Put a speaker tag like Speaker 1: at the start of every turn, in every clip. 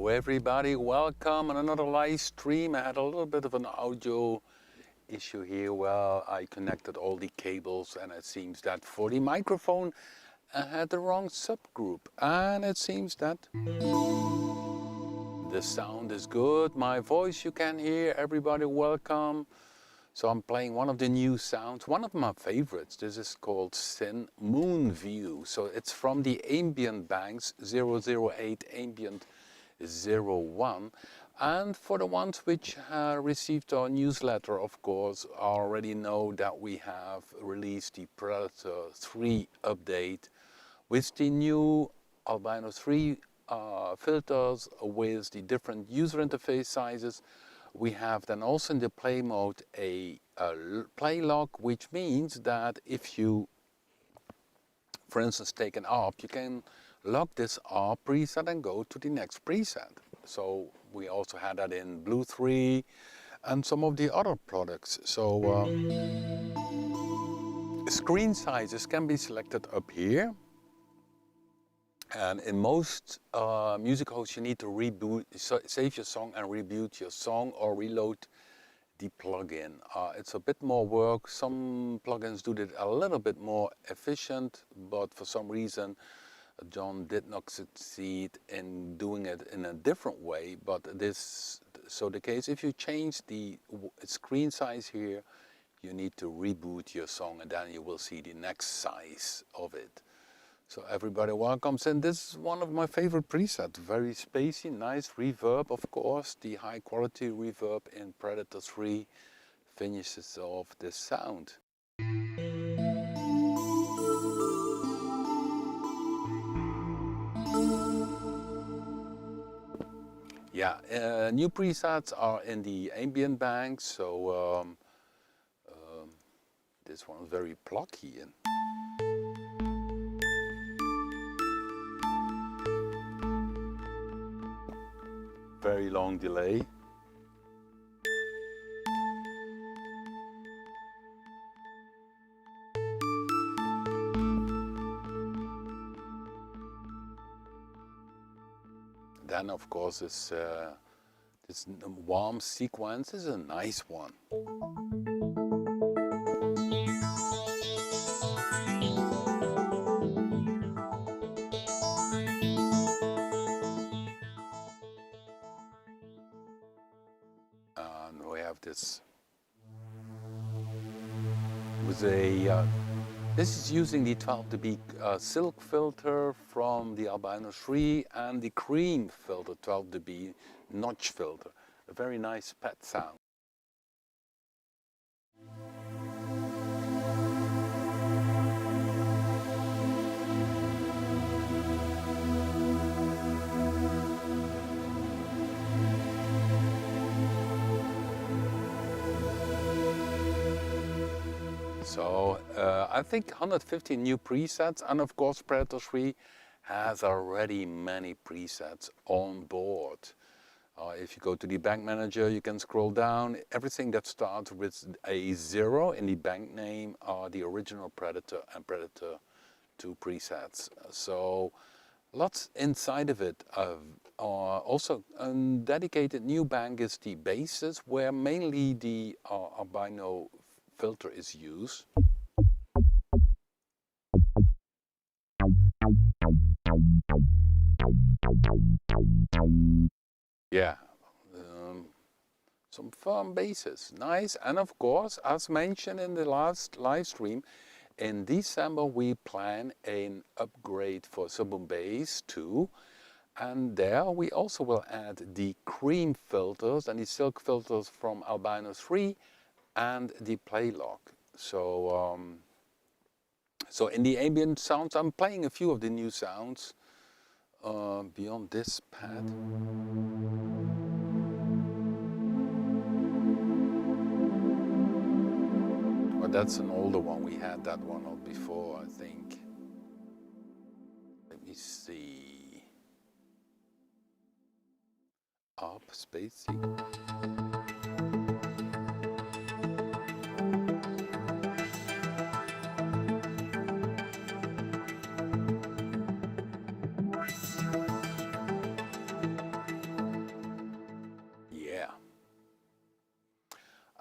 Speaker 1: Hello everybody, welcome on another live stream. I had a little bit of an audio issue here. Well, I connected all the cables and it seems that for the microphone I had the wrong subgroup, and it seems that the sound is good. My voice you can hear. Everybody welcome. So I'm playing one of the new sounds, one of my favorites. This is called Sin Moon View. So it's from the Ambient Banks 008 Ambient 01. And for the ones which received our newsletter, of course, already know that we have released the Predator 3 update with the new Albino 3 filters with the different user interface sizes. We have then also in the play mode a play lock, which means that if you, for instance, take an ARP, you can lock this ARP preset and go to the next preset. So we also had that in Blue 3 and some of the other products. So screen sizes can be selected up here. And in most music hosts, you need to reboot, save your song and reboot your song or reload the plugin. It's a bit more work. Some plugins do it a little bit more efficient, but for some reason, John did not succeed in doing it in a different way. But this, so the case, if you change the screen size here, you need to reboot your song and then you will see the next size of it. So everybody welcomes, and this is one of my favorite presets. Very spacey, nice reverb, of course. The high quality reverb in Predator 3 finishes off the sound. Yeah, new presets are in the ambient bank, so this one is very plucky. Very long delay. Then of course this warm sequence is a nice one. And we have this with a this is using the 12 dB silk filter from the Albino 3 and the cream filter 12 dB notch filter. A very nice pet sound. So I think 150 new presets, and of course Predator 3 has already many presets on board. If you go to the bank manager, you can scroll down. Everything that starts with a 0 in the bank name are the original Predator and Predator 2 presets. So lots inside of it. Also a dedicated new bank is the basis, where mainly the Albino filter is used. Yeah, some firm basses, nice. And of course, as mentioned in the last live stream, in December we plan an upgrade for Sub-Boom Bass 2, and there we also will add the cream filters and the silk filters from Albino 3 and the play lock. So so in the ambient sounds, I'm playing a few of the new sounds beyond this pad. Well, that's an older one. We had that one out before, I think. Let me see. Up, spacey.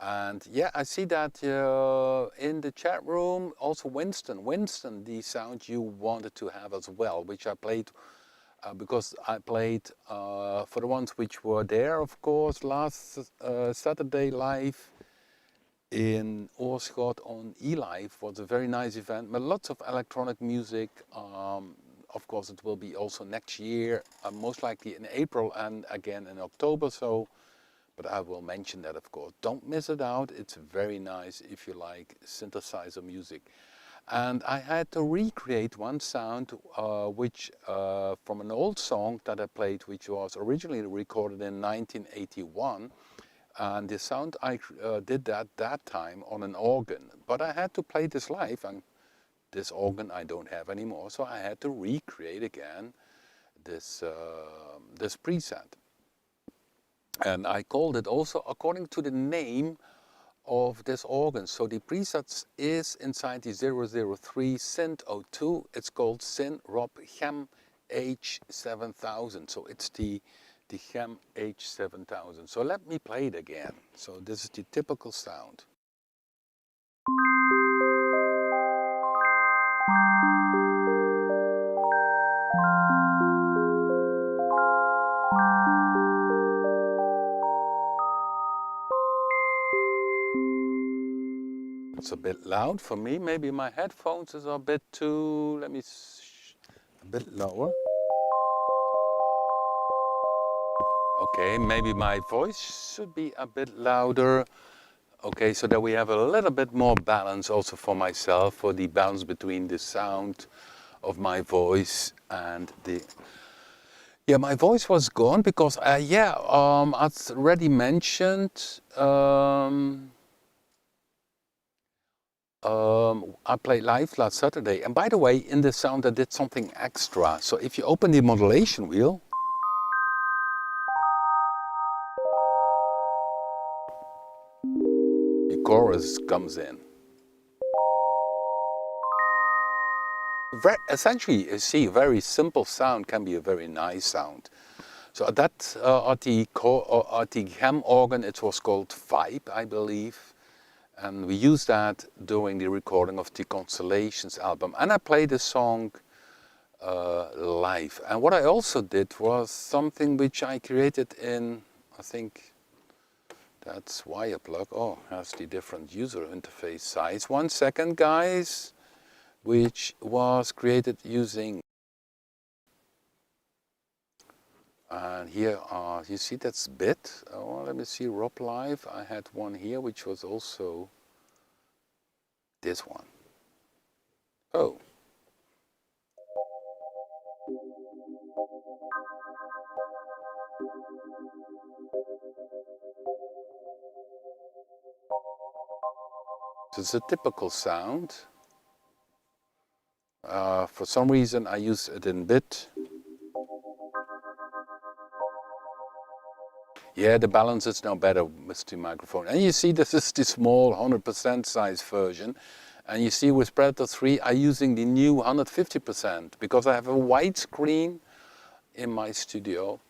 Speaker 1: And yeah, I see that in the chat room, also Winston, the sound you wanted to have as well, which I played because I played for the ones which were there, of course, last Saturday live in Oorschot on eLive. Was a very nice event with lots of electronic music. Of course, it will be also next year, most likely in April and again in October. So, but I will mention that, of course. Don't miss it out. It's very nice if you like synthesizer music. And I had to recreate one sound which from an old song that I played, which was originally recorded in 1981. And the sound I did that time on an organ. But I had to play this live, and this organ I don't have anymore. So I had to recreate again this, this preset. And I called it also according to the name of this organ. So the presets is inside the 003 Synth 02. It's called Synth Rob H-7000. So it's the Hem H-7000. So let me play it again. So this is the typical sound. It's a bit loud for me. Maybe my headphones is a bit too, let me a bit lower. Okay, maybe my voice should be a bit louder. Okay, so that we have a little bit more balance also for myself, for the balance between the sound of my voice and the... Yeah, my voice was gone because, as already mentioned, I played live last Saturday. And by the way, in the sound I did something extra. So if you open the modulation wheel, the chorus comes in. Essentially, you see, a very simple sound can be a very nice sound. So that at the Hem organ, it was called Vibe, I believe. And we used that during the recording of the Constellations album. And I played the song live. And what I also did was something which I created in, I think, that's wire plug. Oh, has the different user interface size. 1 second, guys. Which was created using, and here you see that's bit. Oh, let me see, Rob Live. I had one here which was also this one. Oh. So it's a typical sound. For some reason I use it in bit. Yeah, the balance is now better with the microphone. And you see this is the small 100% size version. And you see with Predator 3 I'm using the new 150% because I have a wide screen in my studio.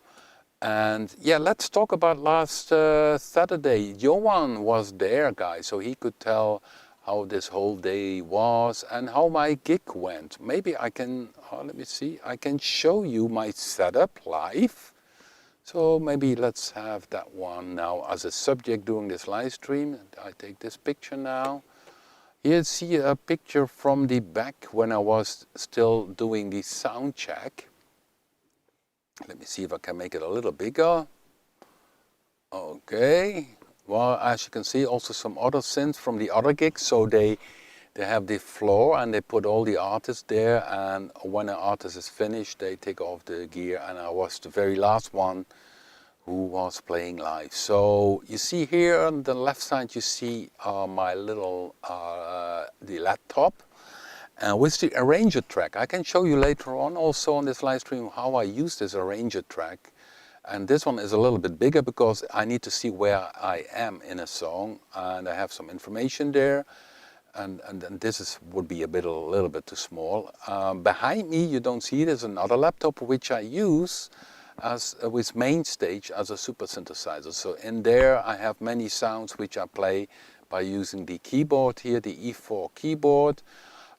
Speaker 1: And yeah, let's talk about last Saturday. Johan was there, guys, so he could tell how this whole day was and how my gig went. Maybe I can, let me see, I can show you my setup live. So maybe let's have that one now as a subject during this live stream. I take this picture now. Here you see a picture from the back when I was still doing the sound check. Let me see if I can make it a little bigger. Okay. Well, as you can see, also some other synths from the other gigs. So they have the floor and they put all the artists there. And when an artist is finished, they take off the gear. And I was the very last one who was playing live. So you see here on the left side, you see my little the laptop. And with the arranger track, I can show you later on also on this live stream how I use this arranger track. And this one is a little bit bigger because I need to see where I am in a song and I have some information there. And this would be a little bit too small. Behind me, you don't see, there's another laptop which I use. as with main stage as a super synthesizer. So in there I have many sounds which I play by using the keyboard here, the E4 keyboard.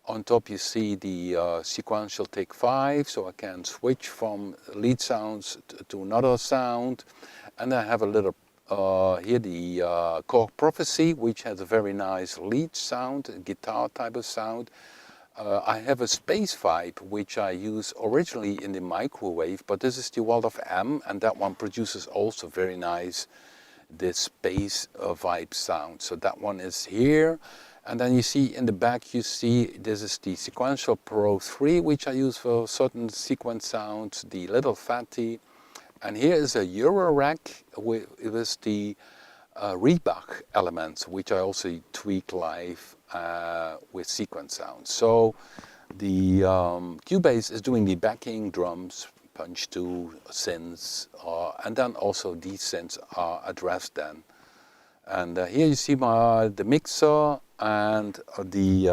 Speaker 1: On top you see the sequential take 5, so I can switch from lead sounds to another sound. And I have a little here the Korg Prophecy, which has a very nice lead sound, a guitar type of sound. I have a space vibe which I use originally in the microwave, but this is the Waldorf M, and that one produces also very nice this space vibe sound. So that one is here. And then you see in the back, you see this is the Sequential Pro 3, which I use for certain sequence sounds, the Little Fatty. And here is a Euro rack with the Reebok elements, which I also tweak live with sequence sounds. So the Cubase is doing the backing drums, punch 2 synths, and then also these synths are addressed then. And here you see the mixer, and the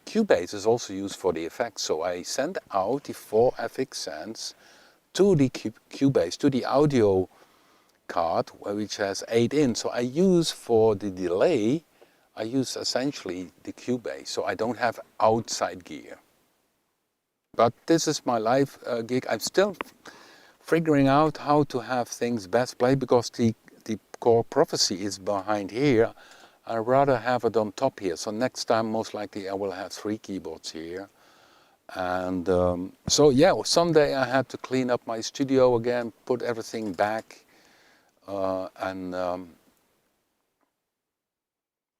Speaker 1: Cubase is also used for the effects. So I send out the 4 FX synths to the Cubase, to the audio card, which has 8 in. So I use for the delay, I use essentially the Cubase. So I don't have outside gear. But this is my live gig. I'm still figuring out how to have things best played, because the Korg Prophecy is behind here. I'd rather have it on top here. So next time, most likely, I will have 3 keyboards here. And so yeah, someday I had to clean up my studio again, put everything back. Yeah,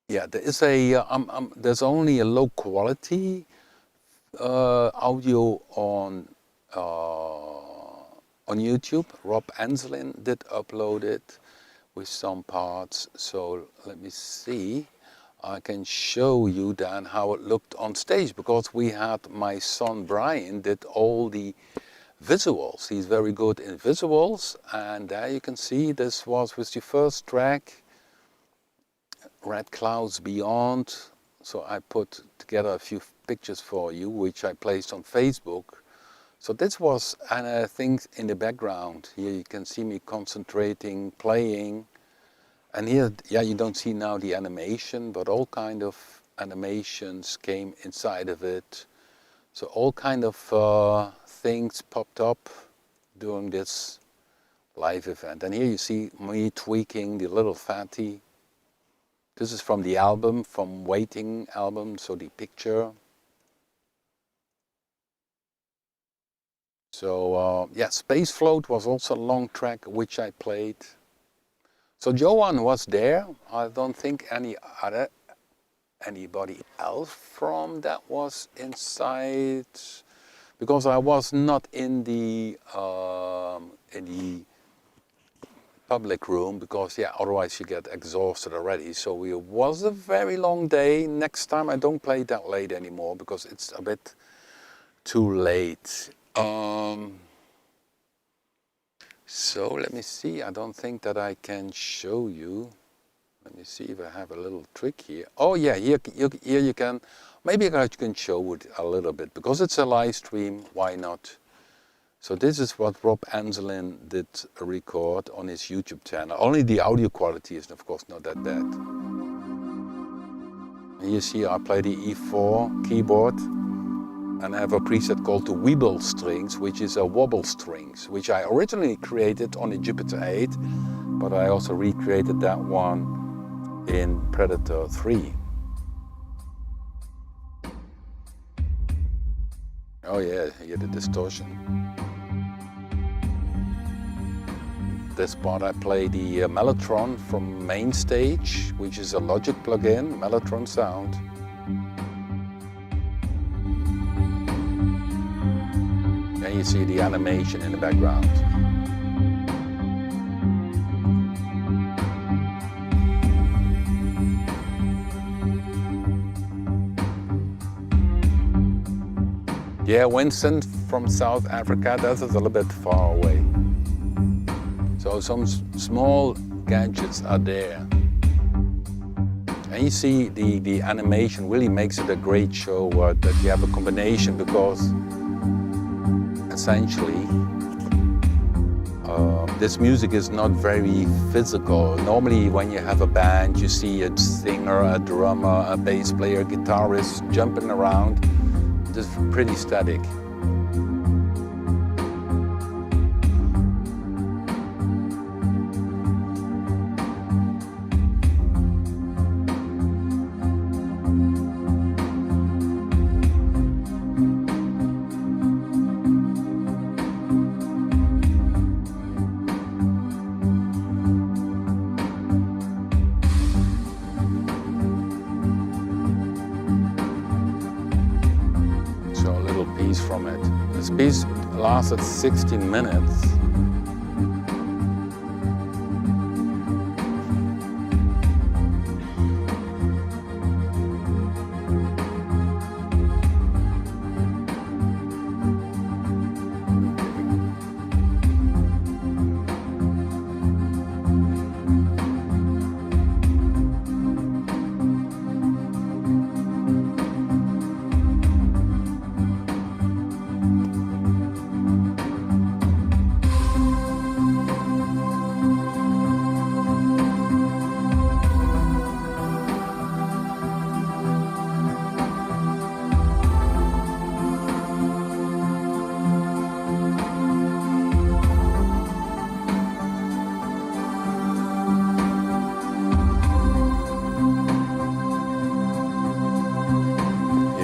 Speaker 1: there is there's only a low quality audio on YouTube. Rob Papen did upload it with some parts. So let me see. I can show you then how it looked on stage, because we had my son Brian did all the visuals. He's very good in visuals, and there you can see this was with the first track, Red Clouds Beyond. So I put together a few pictures for you, which I placed on Facebook. So this was, and I think in the background here you can see me concentrating, playing. And here, yeah, you don't see now the animation, but all kind of animations came inside of it. So all kind of things popped up during this live event. And here you see me tweaking the Little Fatty. This is from the album, from Waiting album, so the picture. So yeah, Space Float was also a long track which I played. So Johan was there. I don't think anybody else from that was inside, because I was not in the public room, because yeah, otherwise you get exhausted already. So it was a very long day. Next time I don't play that late anymore, because it's a bit too late. So let me see, I don't think that I can show you. Let me see if I have a little trick here. Oh yeah, here you can, maybe I can show it a little bit, because it's a live stream, why not? So this is what Rob Papen did record on his YouTube channel. Only the audio quality is of course not that bad. And you see I play the E4 keyboard. And I have a preset called the Weeble strings, which is a wobble strings, which I originally created on the Jupiter 8, but I also recreated that one in Predator 3. Oh yeah, hear the distortion. This part I play the Mellotron from Main Stage, which is a Logic plugin, Mellotron sound. And you see the animation in the background. Yeah, Winston from South Africa, that's a little bit far away. So some small gadgets are there. And you see the animation really makes it a great show that you have a combination, because essentially This music is not very physical. Normally when you have a band, you see a singer, a drummer, a bass player, a guitarist jumping around. Just pretty static. From it. This piece lasted 16 minutes.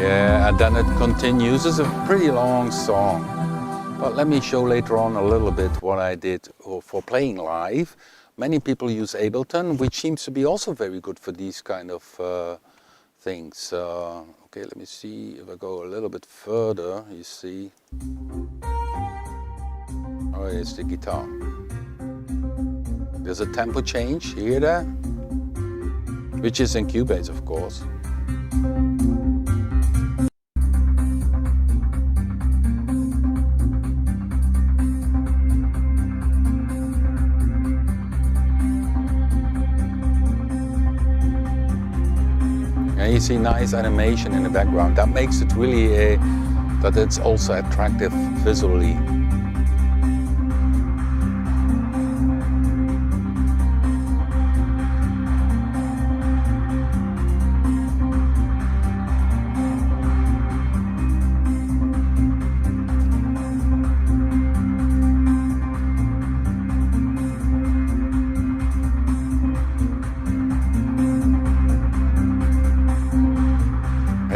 Speaker 1: Yeah, and then it continues. It's a pretty long song. But let me show later on a little bit what I did for playing live. Many people use Ableton, which seems to be also very good for these kind of things. Okay, let me see if I go a little bit further, you see. Oh, it's the guitar. There's a tempo change, you hear that? Which is in Cubase, of course. And you see nice animation in the background. That makes it really that it's also attractive visually.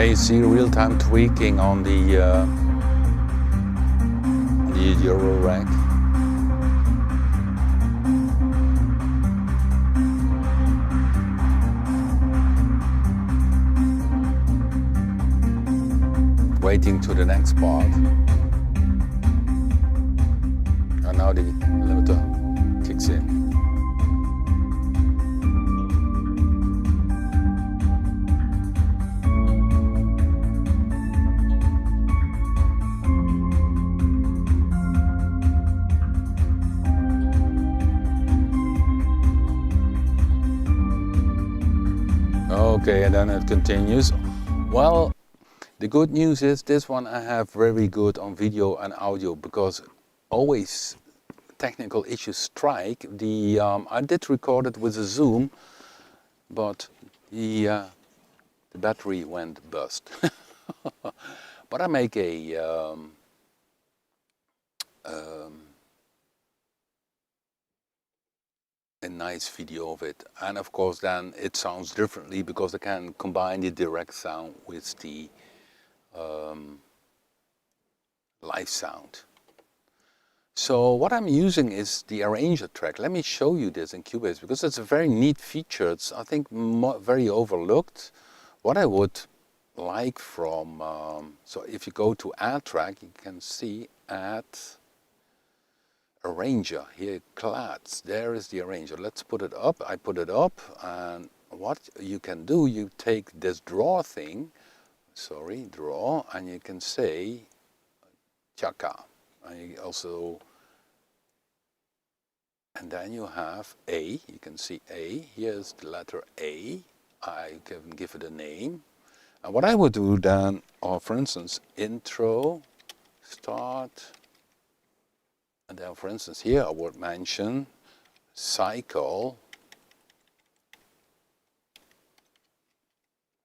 Speaker 1: You see real-time tweaking on the Euro rack. Waiting to the next part. And now the limiter kicks in. Okay, and then it continues. Well, the good news is this one I have very good on video and audio, because always technical issues strike. I did record it with a Zoom, but the battery went bust. But I make a nice video of it, and of course then it sounds differently because I can combine the direct sound with the live sound. So what I'm using is the arranger track. Let me show you this in Cubase because it's a very neat feature. It's, I think, very overlooked. What I would like from, so if you go to add track, you can see add arranger, here clads, there is the arranger. Let's put it up. I put it up, and what you can do, you take this draw thing, draw, and you can say chaka, and you also, and then you have A, you can see A, here's the letter A, I can give it a name, and what I would do then, or for instance, intro, start, And then for instance here I would mention cycle.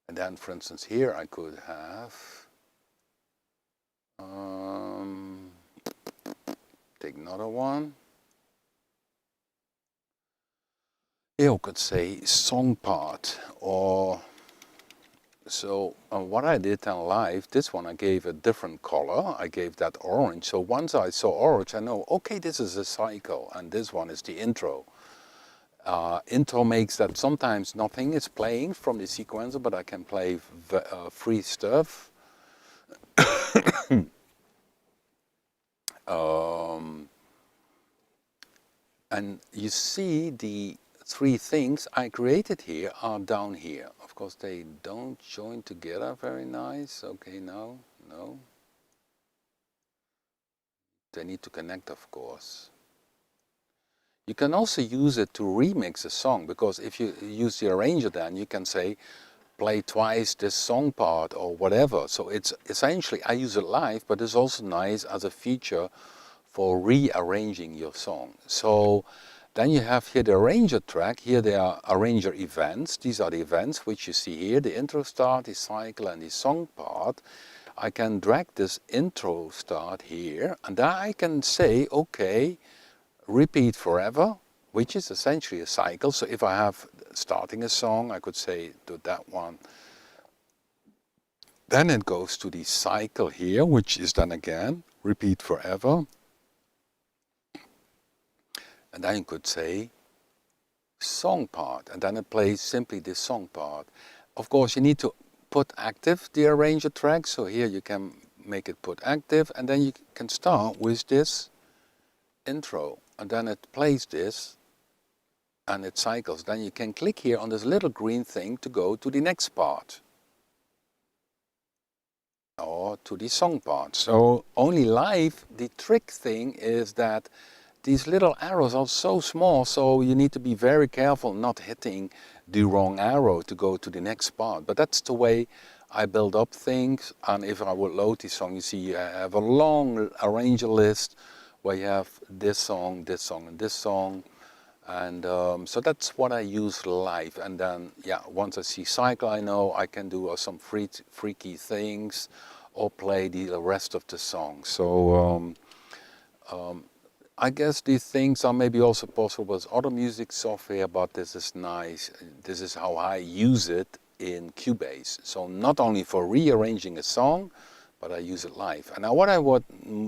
Speaker 1: And then for instance here I could have take another one. Here I could say song part, or so what I did on live, this one I gave a different color. I gave that orange. So once I saw orange, I know, okay, this is a cycle, and this one is the intro. Intro makes that sometimes nothing is playing from the sequencer, but I can play free stuff. And you see the three things I created here are down here. Of course they don't join together very nice. Okay, no. They need to connect, of course. You can also use it to remix a song, because if you use the arranger, then you can say play twice this song part or whatever. So it's essentially, I use it live, but it's also nice as a feature for rearranging your song. So then you have here the arranger track. Here there are arranger events. These are the events which you see here, the intro start, the cycle and the song part. I can drag this intro start here, and then I can say, okay, repeat forever, which is essentially a cycle. So if I have starting a song, I could say do that one. Then it goes to the cycle here, which is then again repeat forever. And then you could say song part, and then it plays simply this song part. Of course, you need to put active the arranger track, so here you can make it put active, and then you can start with this intro, and then it plays this and it cycles. Then you can click here on this little green thing to go to the next part or to the song part. So only live, the trick thing is that these little arrows are so small, so you need to be very careful not hitting the wrong arrow to go to the next part. But that's the way I build up things. And if I would load this song, you see I have a long arranger list where you have this song, and this song. And so that's what I use live. And then, yeah, once I see cycle, I know I can do some freaky things or play the rest of the song. So I guess these things are maybe also possible with other music software, but this is nice. This is how I use it in Cubase. So not only for rearranging a song, but I use it live. And now what I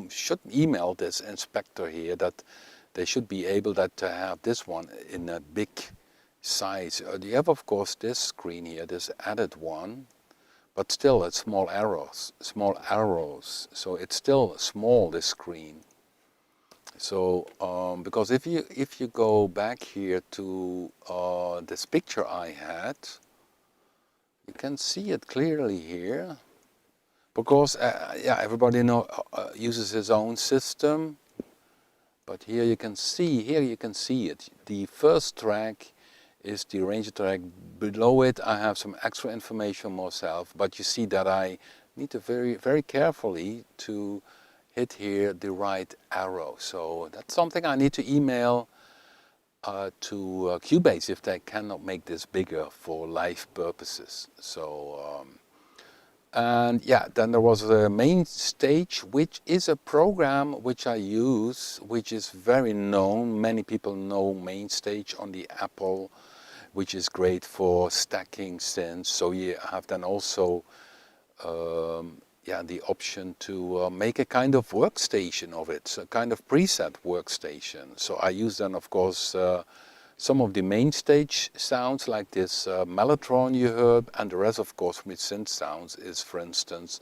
Speaker 1: should email this inspector here, that they should be able to have this one in a big size. You have, of course, this screen here, this added one, but still it's small arrows. So it's still small, this screen. So because if you go back here to this picture I had, you can see it clearly here. Because yeah, everybody uses his own system. But here you can see it. The first track is the arranger track. Below it I have some extra information myself, but you see that I need to very carefully to hit here the right arrow. So that's something I need to email to Cubase if they cannot make this bigger for live purposes. So and yeah, then there was a main stage, which is a program which I use, which is very known. Many people know main stage on the Apple, which is great for stacking synths. So you have then also yeah, the option to make a kind of workstation of it, so a kind of preset workstation. So I use then, of course, some of the main stage sounds like this mellotron you heard, and the rest, of course, with synth sounds is, for instance,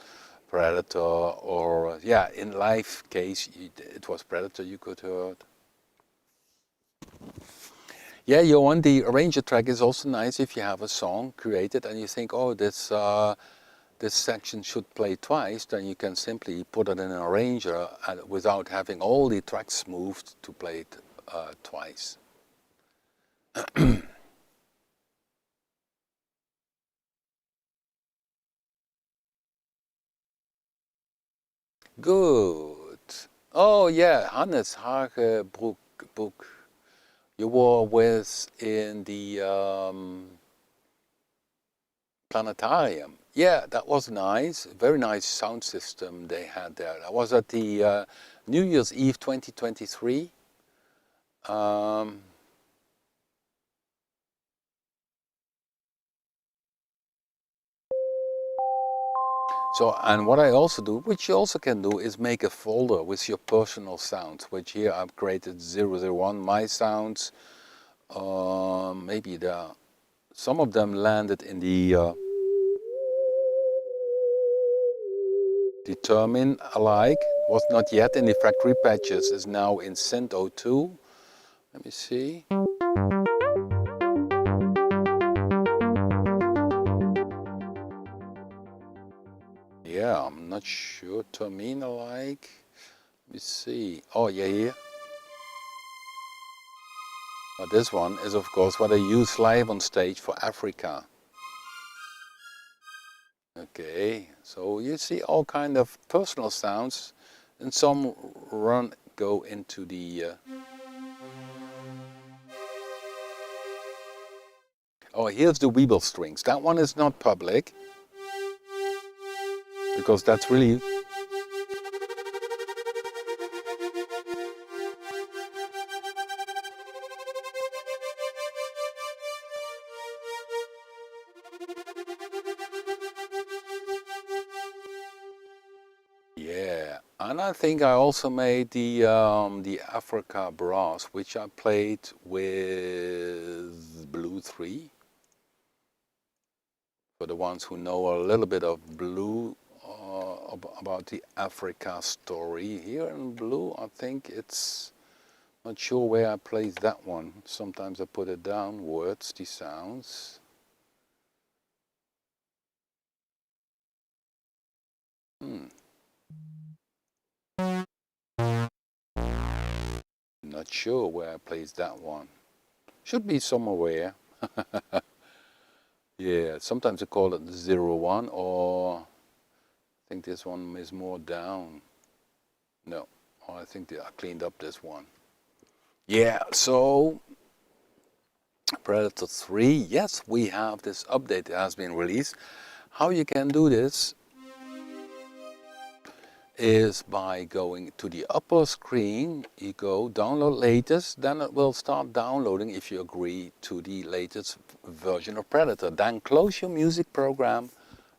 Speaker 1: Predator, or yeah, in live case it was Predator you could heard. Yeah, Johan, the arranger track is also nice if you have a song created and you think, oh, this section should play twice, then you can simply put it in an arranger without having all the tracks moved to play it twice. Good. Oh yeah, Hannes Hagebroek. You were with in the planetarium. Yeah, that was nice. Very nice sound system they had there. I was at the New Year's Eve 2023. Um, So, and what I also do, which you also can do, is make a folder with your personal sounds, which here I've created 001, my sounds. Maybe some of them landed in the determine alike, was not yet in the factory patches, is now in synth 02. Let me see. Yeah, I'm not sure. Termine alike. Let me see. Oh, yeah, here. But this one is, of course, what I use live on stage for Africa. Okay, so you see all kind of personal sounds, and some go into the. Oh, here's the Weeble strings. That one is not public because that's really. Yeah, and I think I also made the Africa brass, which I played with Blue 3. For the ones who know a little bit of Blue, about the Africa story. Here in Blue, I think it's, not sure where I place that one. Sometimes I put it downwards, the sounds. Not sure where I place that one. Should be somewhere. Yeah, sometimes I call it 01, or I think this one is more down. No, I think I cleaned up this one. Yeah, so Predator 3, yes, we have this update that has been released. How you can do this is by going to the upper screen, you go download latest, then it will start downloading if you agree to the latest version of Predator. Then close your music program,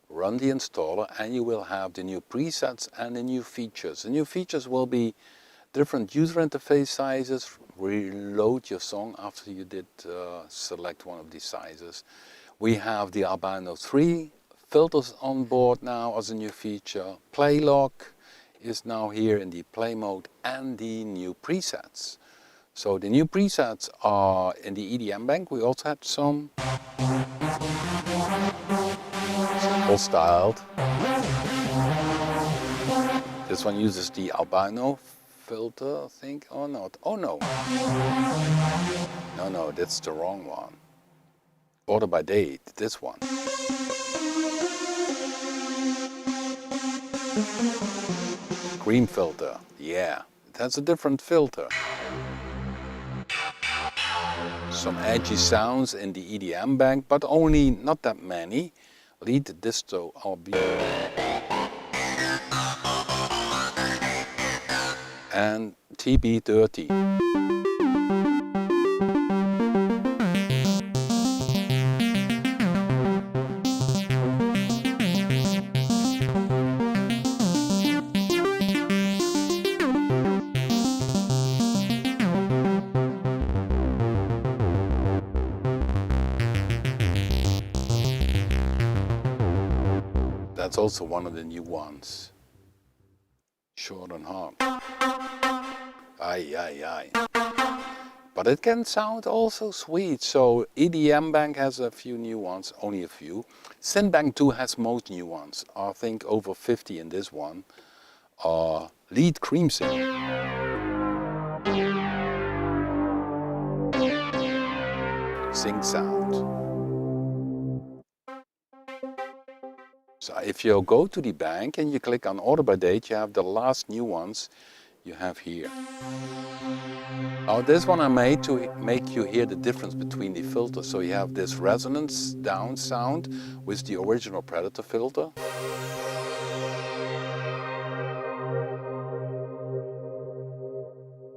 Speaker 1: run the installer, and you will have the new presets and the new features. The new features will be different user interface sizes, reload your song after you did select one of these sizes. We have the Albino 3 filters on board now as a new feature. Play lock is now here in the play mode, and the new presets. So the new presets are in the EDM bank. We also had some all styled. This one uses the Albino filter, I think, or not. Oh no. No, that's the wrong one. Order by date, this one. Green filter, yeah, it has a different filter. Some edgy sounds in the EDM bank, but only not that many. Lead disto and TB30. That's also one of the new ones. Short and hard. Aye. But it can sound also sweet. So EDM Bank has a few new ones, only a few. Synbank 2 has most new ones. I think over 50 in this one. Lead Crimson. Sync sound. So if you go to the bank and you click on order by date, you have the last new ones. you have here. Oh, this one I made to make you hear the difference between the filters. So you have this resonance down sound with the original Predator filter.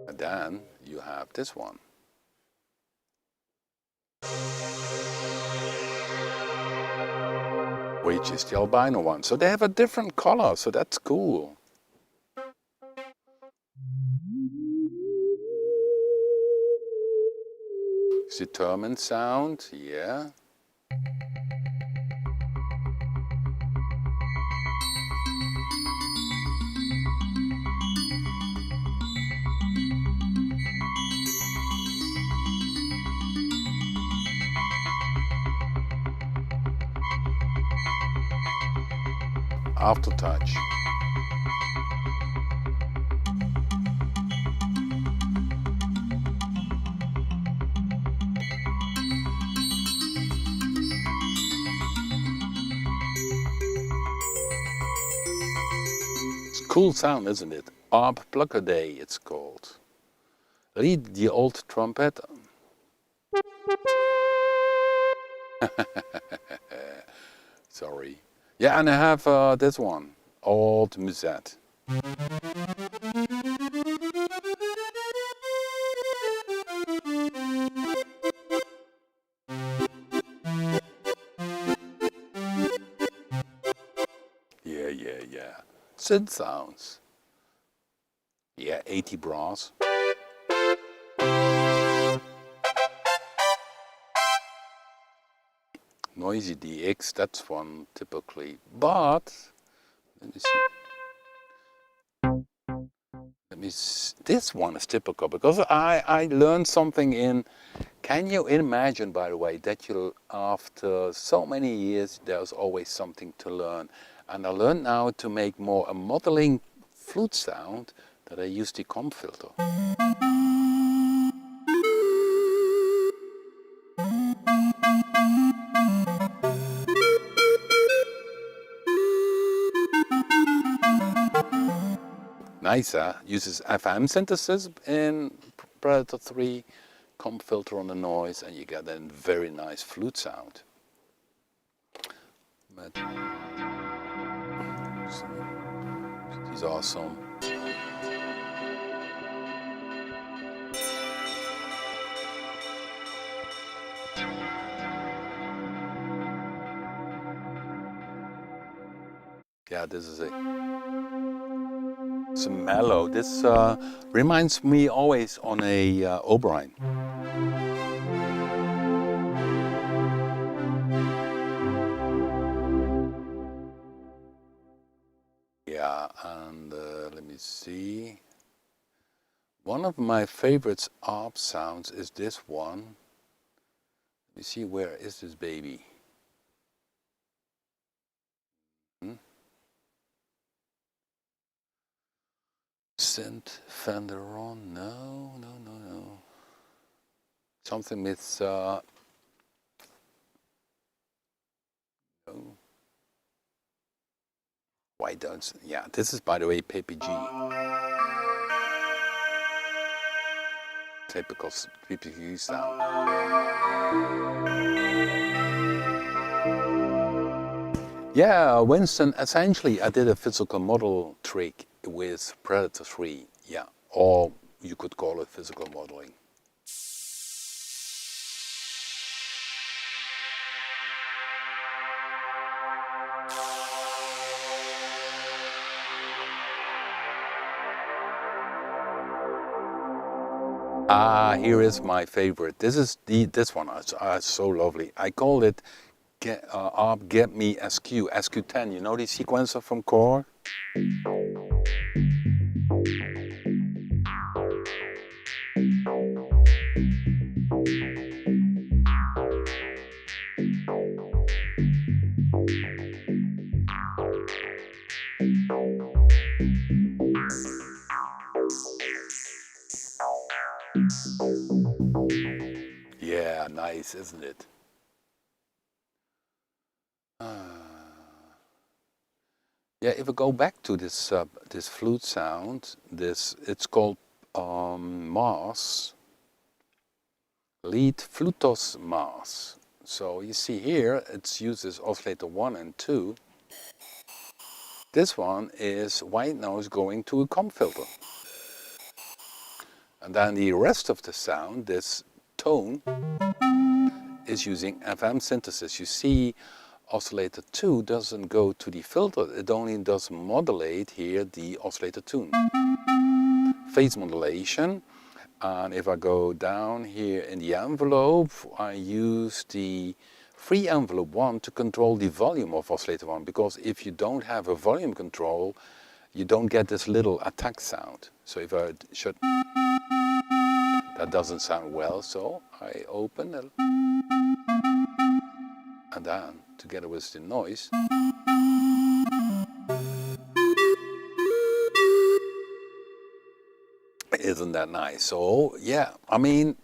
Speaker 1: And then you have this one. Which is the albino one. So they have a different color, so that's cool. It's determined sound, yeah. Aftertouch. It's a cool sound, isn't it? Arp Day, it's called. Read the old trumpet. Sorry. Yeah, and I have this one, old musette. Yeah. Synth sounds. Yeah, 80 brass. Noisy DX, that's one typically. But, let me see. This one is typical because I learned something in. Can you imagine, by the way, that after so many years, there's always something to learn. And I learned now to make more a modeling flute sound that I use the comp filter. Nice, huh? Uses FM synthesis in Predator 3, comp filter on the noise, and you get a very nice flute sound. But he's awesome. Yeah, this is it's a mellow. This reminds me always on a O'Brien. Yeah, and let me see. One of my favorites ARP sounds is this one. Let me see, where is this baby? Synth Fenderon? No. Something with no. Why don't? Yeah, this is, by the way, PPG. Typical PPG sound. Yeah, Winston, essentially I did a physical model trick with Predator 3, yeah, or you could call it physical modeling. Ah, here is my favorite. This is this one. It's so lovely. I call it Get Me SQ10. You know the sequencer from Korg? Yeah, nice, isn't it? Yeah, if I go back to this this flute sound, it's called Mars, lead flutos Mars. So you see here, it uses oscillator 1 and 2. This one is white noise going to a comb filter. And then the rest of the sound, this tone, is using FM synthesis. You see, oscillator 2 doesn't go to the filter, it only does modulate here the oscillator tune. Phase modulation, and if I go down here in the envelope, I use the free envelope 1 to control the volume of oscillator 1, because if you don't have a volume control, you don't get this little attack sound. So if I should, that doesn't sound well, so I open it, and then together with the noise, isn't that nice? So yeah, I mean,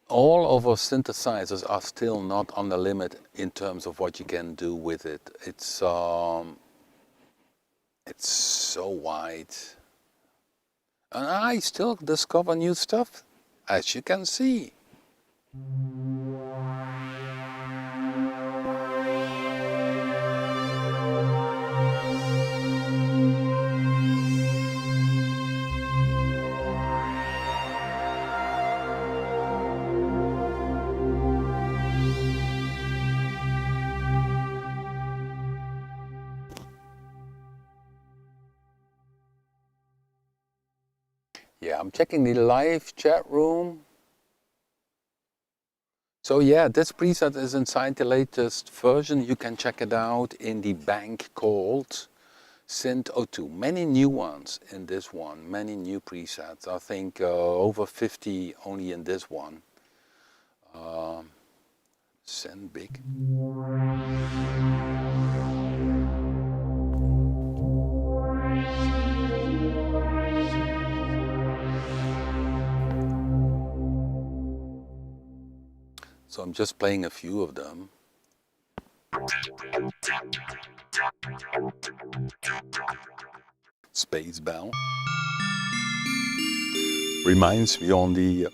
Speaker 1: all of our synthesizers are still not on the limit in terms of what you can do with it. It's so wide, and I still discover new stuff, as you can see. Yeah, I'm checking the live chat room. So yeah, this preset is inside the latest version. You can check it out in the bank called Synth-02. Many new ones in this one, many new presets. I think over 50 only in this one. Synth big. So I'm just playing a few of them. Space bell. Reminds me on the,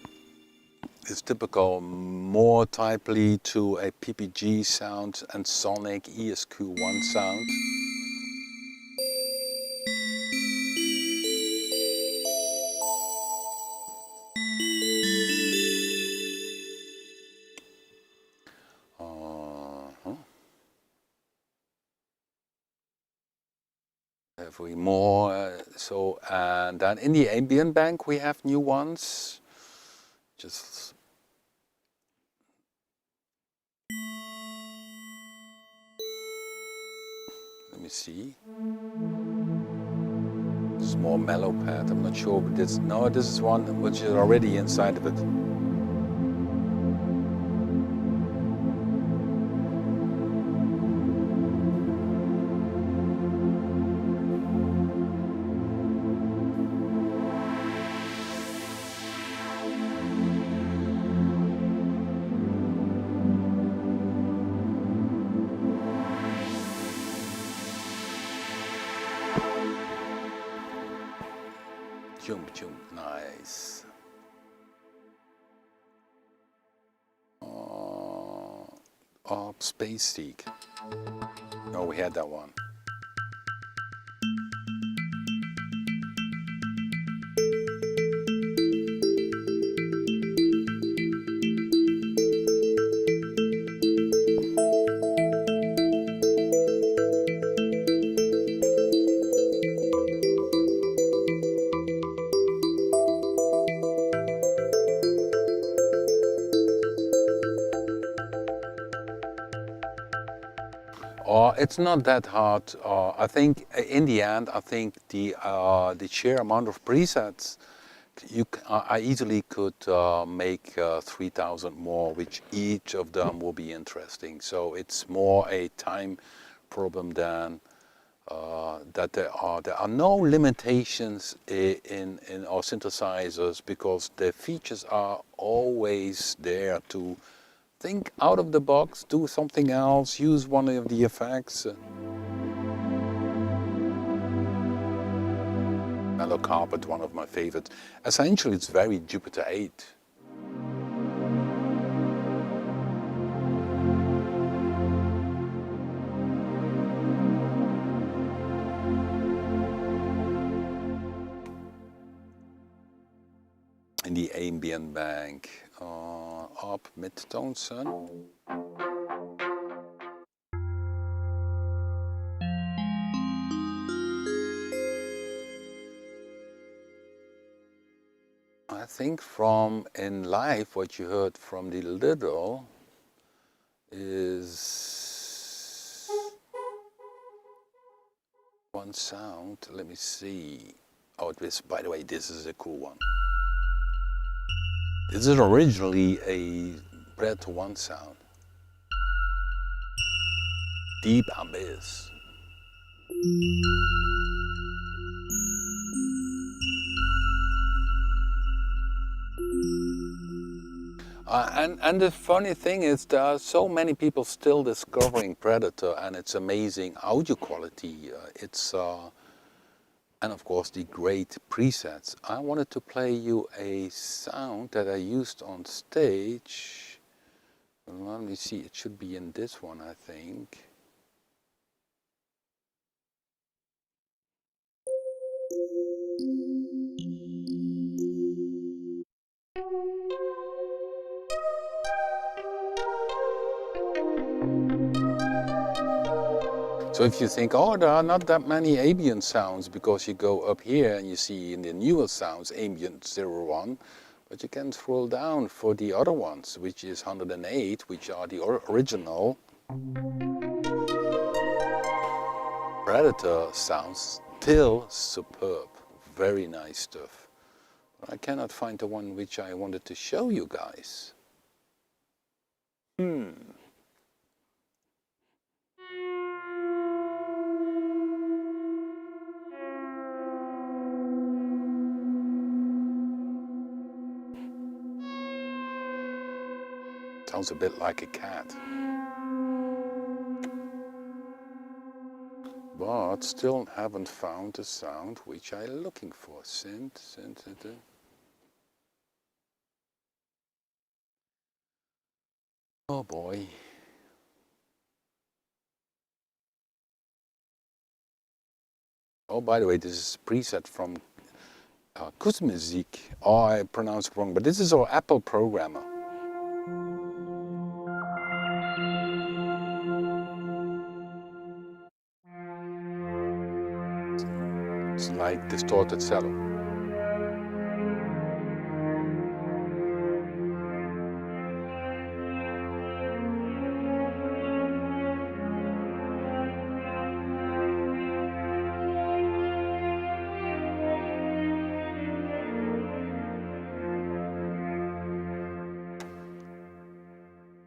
Speaker 1: it's typical, more tightly to a PPG sound and Sonic ESQ1 sound. Have we more? So, and then in the ambient bank we have new ones. Just let me see. This is more mellow pad. I'm not sure, but this, no, this is one which is already inside of it. Jump, jump, nice. Space Seek. No, we had that one. It's not that hard. I think in the end, I think the sheer amount of presets, I easily could make 3,000 more, which each of them will be interesting. So it's more a time problem than that there are no limitations in our synthesizers, because the features are always there to think out of the box, do something else, use one of the effects. Mellow Carpet, one of my favorites. Essentially, it's very Jupiter 8. In the ambient bank, up mid-tone sun. I think from in live what you heard from the little is one sound. Let me see. Oh, this, by the way, this is a cool one. This is originally a Predator 1 sound. Deep Abyss. And the funny thing is, there are so many people still discovering Predator, and it's amazing audio quality. And of course the great presets. I wanted to play you a sound that I used on stage. Let me see, it should be in this one, I think. So if you think, oh, there are not that many ambient sounds, because you go up here and you see in the newer sounds ambient 01, but you can scroll down for the other ones, which is 108, which are the original Predator sounds, still superb, very nice stuff. But I cannot find the one which I wanted to show you guys. Sounds a bit like a cat. But still haven't found the sound which I'm looking for. Oh boy. Oh, by the way, this is a preset from Kuzmusik. Oh, I pronounced it wrong, but this is our Apple programmer. It's like distorted cello.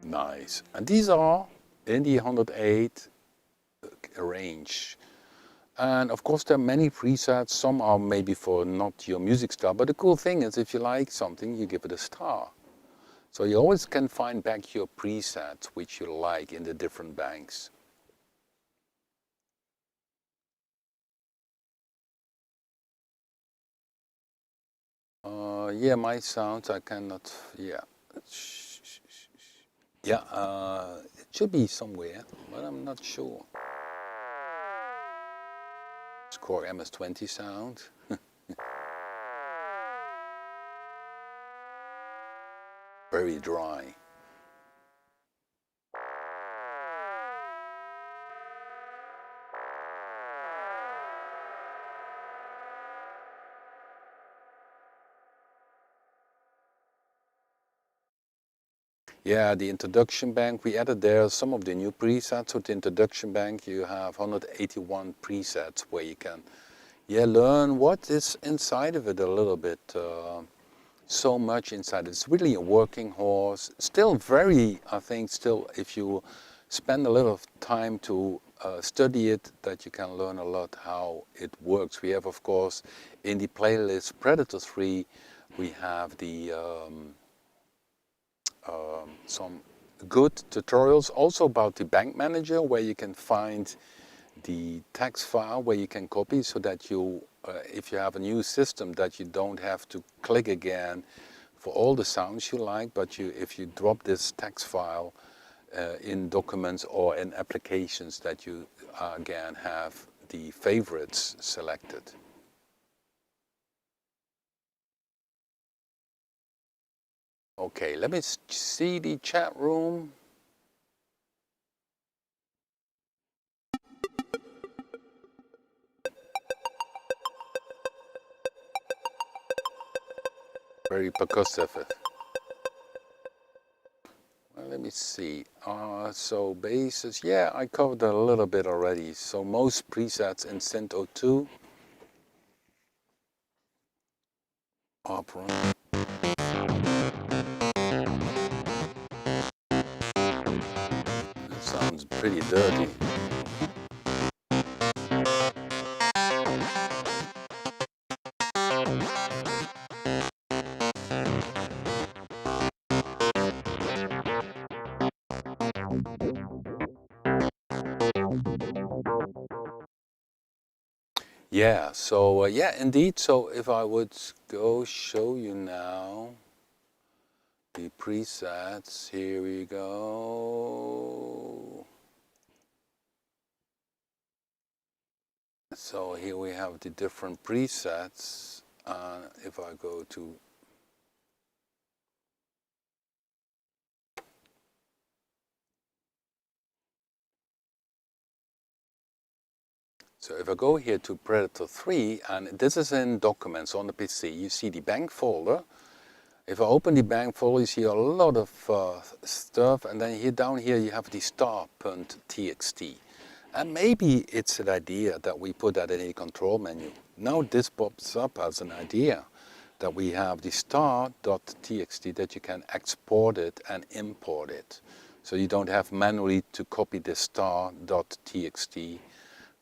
Speaker 1: Nice. And these are in the 108 range. And of course there are many presets. Some are maybe for not your music style, but the cool thing is if you like something, you give it a star. So you always can find back your presets which you like in the different banks. Yeah, my sounds I cannot, yeah. Yeah, it should be somewhere, but I'm not sure. It's Korg MS-20 sound. Very dry. Yeah, the introduction bank, we added there some of the new presets. With the introduction bank, you have 181 presets where you can learn what is inside of it a little bit. So much inside. It's really a working horse. Still very, I think, still if you spend a little time to study it, that you can learn a lot how it works. We have, of course, in the playlist Predator 3, we have the some good tutorials also about the bank manager, where you can find the text file where you can copy so that you if you have a new system, that you don't have to click again for all the sounds you like, but if you drop this text file in documents or in applications, that you again have the favorites selected. Okay, let me see the chat room. Very percussive. Well, let me see. So basses, yeah, I covered a little bit already. So most presets in Synth 02 opera. That sounds pretty dirty. Yeah, so yeah, indeed. So if I would go show you now the presets, here we go. So here we have the different presets. If I go to So if I go here to Predator 3, and this is in documents on the PC, you see the bank folder. If I open the bank folder, you see a lot of stuff, and then here down here you have the star.txt. And maybe it's an idea that we put that in the control menu. Now this pops up as an idea that we have the star.txt, that you can export it and import it. So you don't have manually to copy the star.txt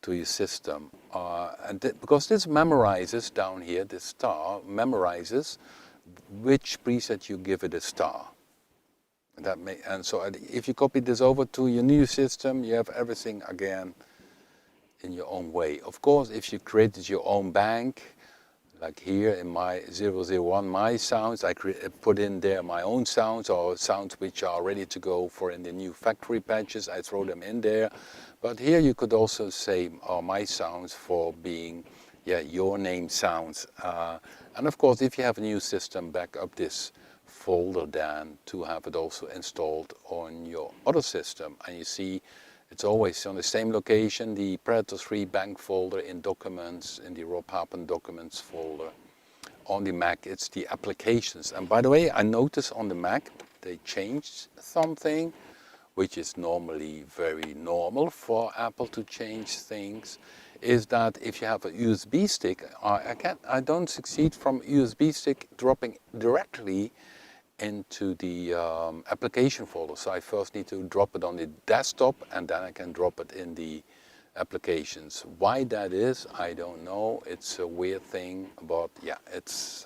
Speaker 1: to your system, because this memorizes down here, this star memorizes which preset you give it a star. And so if you copy this over to your new system, you have everything again in your own way. Of course, if you created your own bank, like here in my 001, my sounds, I put in there my own sounds, or sounds which are ready to go for in the new factory patches, I throw them in there. But here you could also say my sounds for being, yeah, your name sounds. And of course, if you have a new system, back up this folder then to have it also installed on your other system. And you see it's always on the same location, the Predator 3 bank folder in documents, in the Rob Papen documents folder. On the Mac, it's the applications. And by the way, I noticed on the Mac, they changed something, which is normally very normal for Apple to change things, is that if you have a USB stick, I don't succeed from USB stick dropping directly into the application folder. So I first need to drop it on the desktop, and then I can drop it in the applications. Why that is, I don't know. It's a weird thing, but yeah, it's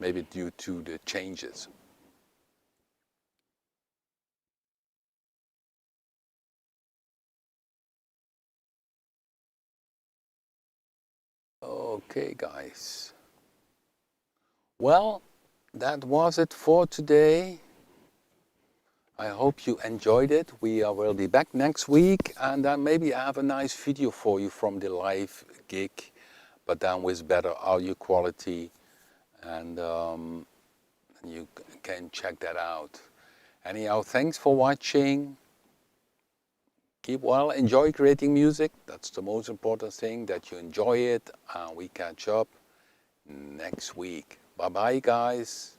Speaker 1: maybe due to the changes. Okay, guys. Well, that was it for today. I hope you enjoyed it. We will be back next week, and then maybe I have a nice video for you from the live gig, but then with better audio quality, and you can check that out. Anyhow, thanks for watching. Keep well, enjoy creating music. That's the most important thing, that you enjoy it, and we catch up next week. Bye-bye, guys.